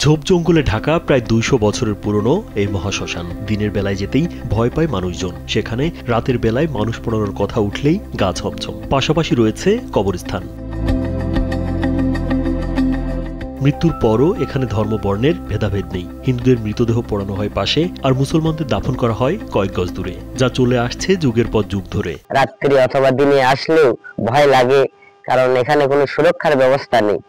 ঝোপ জঙ্গলে ঢাকা প্রায় ২০০ বছরের পুরনো এই মহাশ্মশান। দিনের বেলায় যেতেই ভয় পায় মানুষজন। সেখানে রাতের বেলায় মানুষ পোড়ানোর কথা উঠলেই গা ছমছম। পাশাপাশি রয়েছে কবরস্থান। মৃত্যুর পরও এখানে ধর্ম বর্ণের ভেদাভেদ নেই। হিন্দুদের মৃতদেহ পোড়ানো হয় পাশে, আর মুসলমানদের দাফন করা হয় কয়েক গজ দূরে, যা চলে আসছে যুগের পর যুগ ধরে। রাত্রি অথবা দিনে আসলেও ভয় লাগে, কারণ এখানে কোনো সুরক্ষার ব্যবস্থা নেই।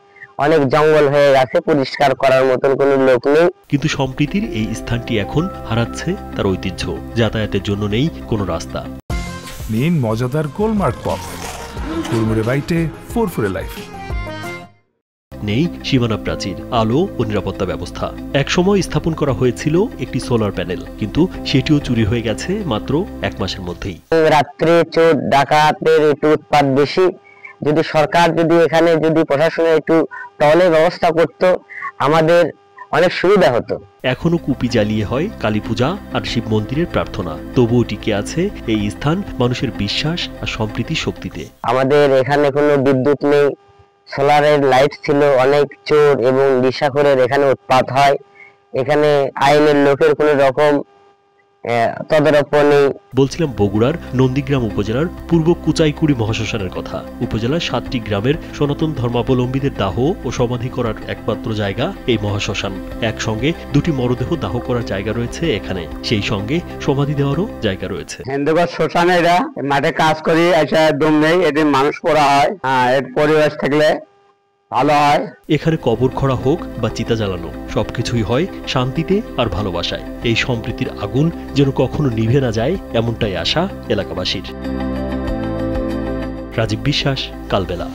অনেক জঙ্গল হয়ে গেছে, পরিষ্কার করার মতন কোনো লোক নেই। কিন্তু সম্প্রীতির এই স্থানটি এখন হারাচ্ছে তার ঐতিহ্য। যাতায়াতের জন্য নেই কোনো রাস্তা। নিন মজাদার গোলমার্ক পপ, কুড়মুড়ে বাইটে ফুরফুরে লাইফ। নেই সীমানা প্রাচীর, আলো ও নিরাপত্তা ব্যবস্থা। একসময় স্থাপন করা হয়েছিল একটি সোলার প্যানেল, কিন্তু সেটিও চুরি হয়ে গেছে মাত্র ১ মাসের মধ্যেই। রাত্রে চোর ডাকাতের একটু উৎপাত বেশি। যদি সরকার এখানে প্রশাসনের একটু টহলের ব্যবস্থা করত, আমাদের অনেক সুবিধা হতো। এখনো কুপি জ্বালিয়ে হয় কালী পূজা আর শিব মন্দিরের প্রার্থনা। তবুও টিকে আছে এই স্থান মানুষের বিশ্বাস আর সম্প্রীতির শক্তিতে। আমাদের এখানে কোনো বিদ্যুৎ নেই, সোলারের লাইট ছিল। অনেক চোর এবং নেশাখোরের এখানে উৎপাত হয়। এখানে আইনের লোকের কোনো রকম তদারক নেই। বলছিলাম বগুড়ার নন্দীগ্রাম উপজেলার পূর্ব কুচাইকুড়ি মহাশ্মশানের কথা। উপজেলার ৭টি গ্রামের সনাতন ধর্মাবলম্বীদের দাহ ও সমাধি করার একমাত্র জায়গা এই মহাশ্মশান। একসঙ্গে দুটি মরদেহ দাহ করার জায়গা রয়েছে এখানে, সেই সঙ্গে সমাধি দেওয়ারও জায়গা রয়েছে। হিন্দুগর শ্মশানেরা মাঠে কাজ করি, এসে দম নেই, এটি মানুষ পড়া হয়। এর পরিবেশ থাকলে ভালো হয়। এখানে কবর খোঁড়া হোক বা চিতা জ্বালানো, সবকিছুই হয় শান্তিতে আর ভালোবাসায়। এই সম্প্রীতির আগুন যেন কখনো নিভে না যায়, এমনটাই আশা এলাকাবাসীর। রাজীব বিশ্বাস, কালবেলা।